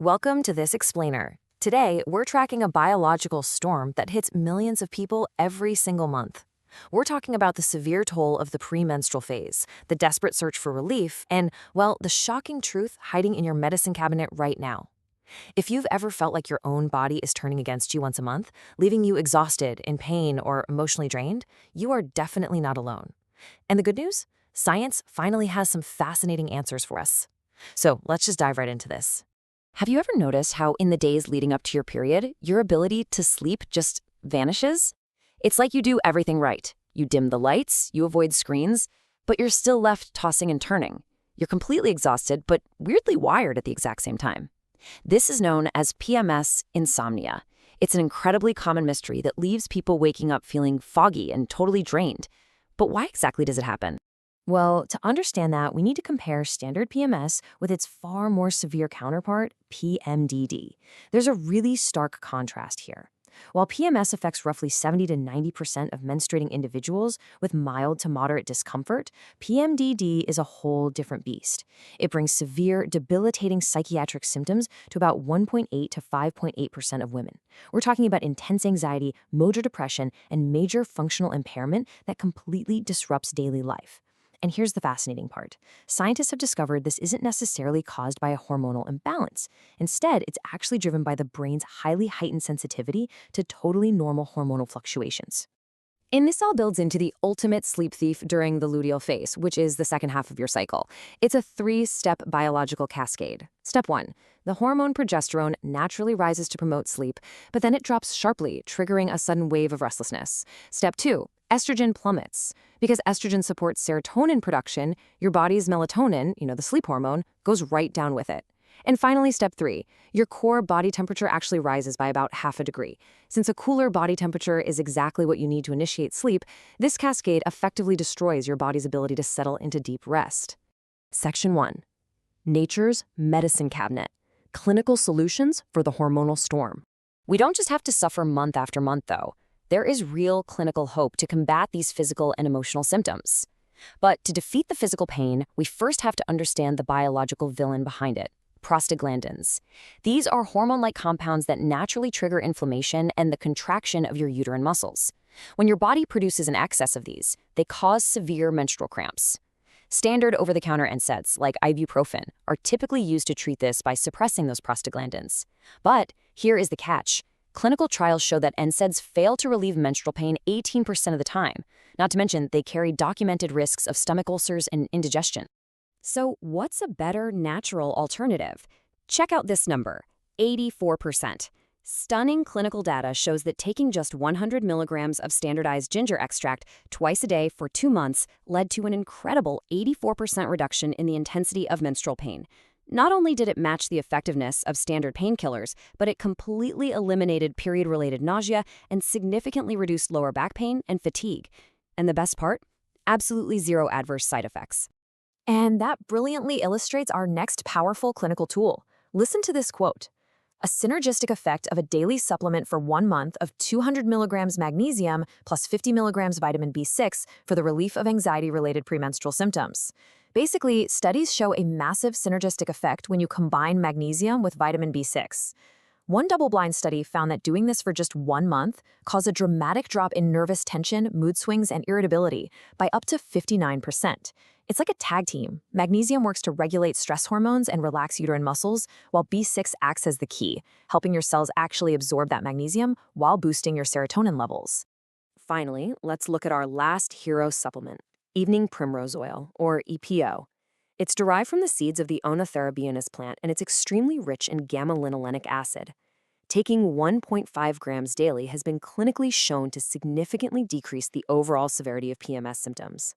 Welcome to This Explainer. Today, we're tracking a biological storm that hits millions of people every single month. We're talking about the severe toll of the premenstrual phase, the desperate search for relief, and, well, the shocking truth hiding in your medicine cabinet right now. If you've ever felt like your own body is turning against you once a month, leaving you exhausted, in pain, or emotionally drained, you are definitely not alone. And the good news? Science finally has some fascinating answers for us. So let's just dive right into this. Have you ever noticed how in the days leading up to your period, your ability to sleep just vanishes? It's like you do everything right. You dim the lights, you avoid screens, but you're still left tossing and turning. You're completely exhausted, but weirdly wired at the exact same time. This is known as PMS insomnia. It's an incredibly common mystery that leaves people waking up feeling foggy and totally drained. But why exactly does it happen? Well, to understand that, we need to compare standard PMS with its far more severe counterpart, PMDD. There's a really stark contrast here. While PMS affects roughly 70 to 90% of menstruating individuals with mild to moderate discomfort, PMDD is a whole different beast. It brings severe, debilitating psychiatric symptoms to about 1.8 to 5.8% of women. We're talking about intense anxiety, major depression, and major functional impairment that completely disrupts daily life. And here's the fascinating part. Scientists have discovered this isn't necessarily caused by a hormonal imbalance. Instead, it's actually driven by the brain's highly heightened sensitivity to totally normal hormonal fluctuations. And this all builds into the ultimate sleep thief during the luteal phase, which is the second half of your cycle. It's a three-step biological cascade. Step 1. The hormone progesterone naturally rises to promote sleep, but then it drops sharply, triggering a sudden wave of restlessness. Step 2. Estrogen plummets. Because estrogen supports serotonin production, your body's melatonin, the sleep hormone, goes right down with it. And finally, step 3, your core body temperature actually rises by about half a degree. Since a cooler body temperature is exactly what you need to initiate sleep, this cascade effectively destroys your body's ability to settle into deep rest. Section 1. Nature's Medicine Cabinet. Clinical Solutions for the Hormonal Storm. We don't just have to suffer month after month, though. There is real clinical hope to combat these physical and emotional symptoms. But to defeat the physical pain, we first have to understand the biological villain behind it. Prostaglandins. These are hormone-like compounds that naturally trigger inflammation and the contraction of your uterine muscles. When your body produces an excess of these, they cause severe menstrual cramps. Standard over-the-counter NSAIDs, like ibuprofen, are typically used to treat this by suppressing those prostaglandins. But here is the catch. Clinical trials show that NSAIDs fail to relieve menstrual pain 18% of the time. Not to mention, they carry documented risks of stomach ulcers and indigestion. So what's a better natural alternative? Check out this number, 84%. Stunning clinical data shows that taking just 100 milligrams of standardized ginger extract twice a day for 2 months led to an incredible 84% reduction in the intensity of menstrual pain. Not only did it match the effectiveness of standard painkillers, but it completely eliminated period-related nausea and significantly reduced lower back pain and fatigue. And the best part? Absolutely zero adverse side effects. And that brilliantly illustrates our next powerful clinical tool. Listen to this quote. A synergistic effect of a daily supplement for 1 month of 200 milligrams magnesium plus 50 milligrams vitamin B6 for the relief of anxiety-related premenstrual symptoms. Basically, studies show a massive synergistic effect when you combine magnesium with vitamin B6. One double-blind study found that doing this for just 1 month caused a dramatic drop in nervous tension, mood swings, and irritability by up to 59%. It's like a tag team. Magnesium works to regulate stress hormones and relax uterine muscles, while B6 acts as the key, helping your cells actually absorb that magnesium while boosting your serotonin levels. Finally, let's look at our last hero supplement, evening primrose oil, or EPO. It's derived from the seeds of the Oenothera plant, and it's extremely rich in gamma-linolenic acid. Taking 1.5 grams daily has been clinically shown to significantly decrease the overall severity of PMS symptoms.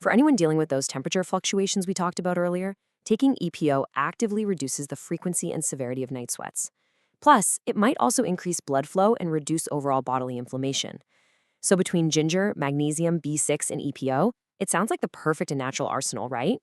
For anyone dealing with those temperature fluctuations we talked about earlier, taking EPO actively reduces the frequency and severity of night sweats. Plus, it might also increase blood flow and reduce overall bodily inflammation. So between ginger, magnesium, B6, and EPO, it sounds like the perfect and natural arsenal, right?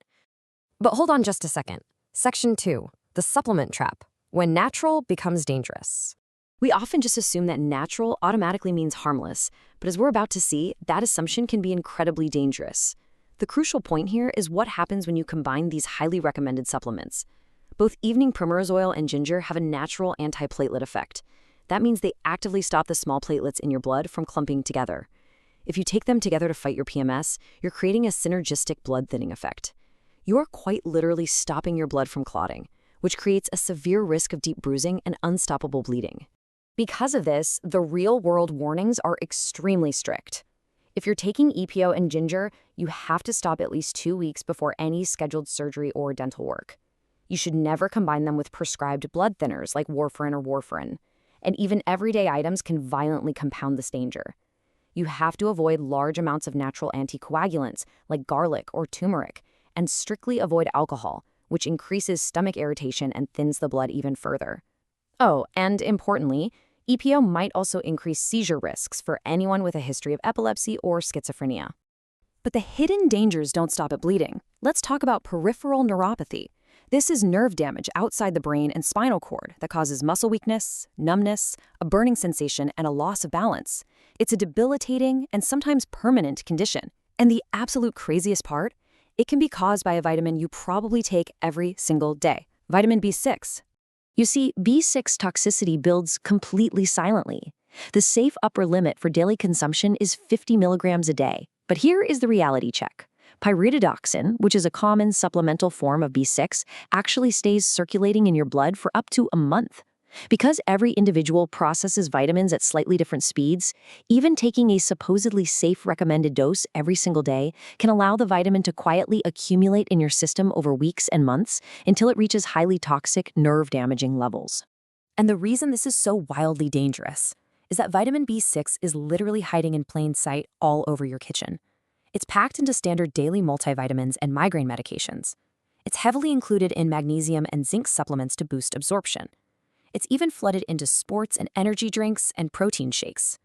But hold on just a second. Section 2, the supplement trap, when natural becomes dangerous. We often just assume that natural automatically means harmless, but as we're about to see, that assumption can be incredibly dangerous. The crucial point here is what happens when you combine these highly recommended supplements. Both evening primrose oil and ginger have a natural antiplatelet effect. That means they actively stop the small platelets in your blood from clumping together. If you take them together to fight your PMS, you're creating a synergistic blood thinning effect. You're quite literally stopping your blood from clotting, which creates a severe risk of deep bruising and unstoppable bleeding. Because of this, the real-world warnings are extremely strict. If you're taking EPO and ginger, you have to stop at least 2 weeks before any scheduled surgery or dental work. You should never combine them with prescribed blood thinners like warfarin or warfarin. And even everyday items can violently compound this danger. You have to avoid large amounts of natural anticoagulants like garlic or turmeric, and strictly avoid alcohol, which increases stomach irritation and thins the blood even further. Oh, and importantly, EPO might also increase seizure risks for anyone with a history of epilepsy or schizophrenia. But the hidden dangers don't stop at bleeding. Let's talk about peripheral neuropathy. This is nerve damage outside the brain and spinal cord that causes muscle weakness, numbness, a burning sensation, and a loss of balance. It's a debilitating and sometimes permanent condition. And the absolute craziest part? It can be caused by a vitamin you probably take every single day, vitamin B6. You see, B6 toxicity builds completely silently. The safe upper limit for daily consumption is 50 milligrams a day. But here is the reality check. Pyridoxine, which is a common supplemental form of B6, actually stays circulating in your blood for up to a month. Because every individual processes vitamins at slightly different speeds, even taking a supposedly safe recommended dose every single day can allow the vitamin to quietly accumulate in your system over weeks and months until it reaches highly toxic, nerve-damaging levels. And the reason this is so wildly dangerous is that vitamin B6 is literally hiding in plain sight all over your kitchen. It's packed into standard daily multivitamins and migraine medications. It's heavily included in magnesium and zinc supplements to boost absorption. It's even flooded into sports and energy drinks and protein shakes.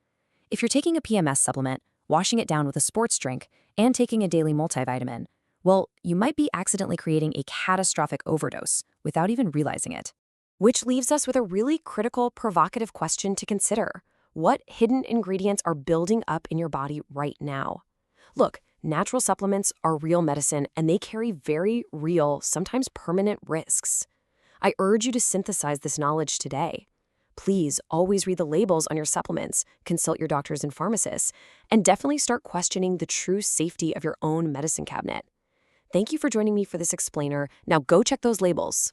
If you're taking a PMS supplement, washing it down with a sports drink, and taking a daily multivitamin, well, you might be accidentally creating a catastrophic overdose without even realizing it. Which leaves us with a really critical, provocative question to consider. What hidden ingredients are building up in your body right now? Look, natural supplements are real medicine, and they carry very real, sometimes permanent risks. I urge you to synthesize this knowledge today. Please always read the labels on your supplements, consult your doctors and pharmacists, and definitely start questioning the true safety of your own medicine cabinet. Thank you for joining me for this explainer. Now go check those labels.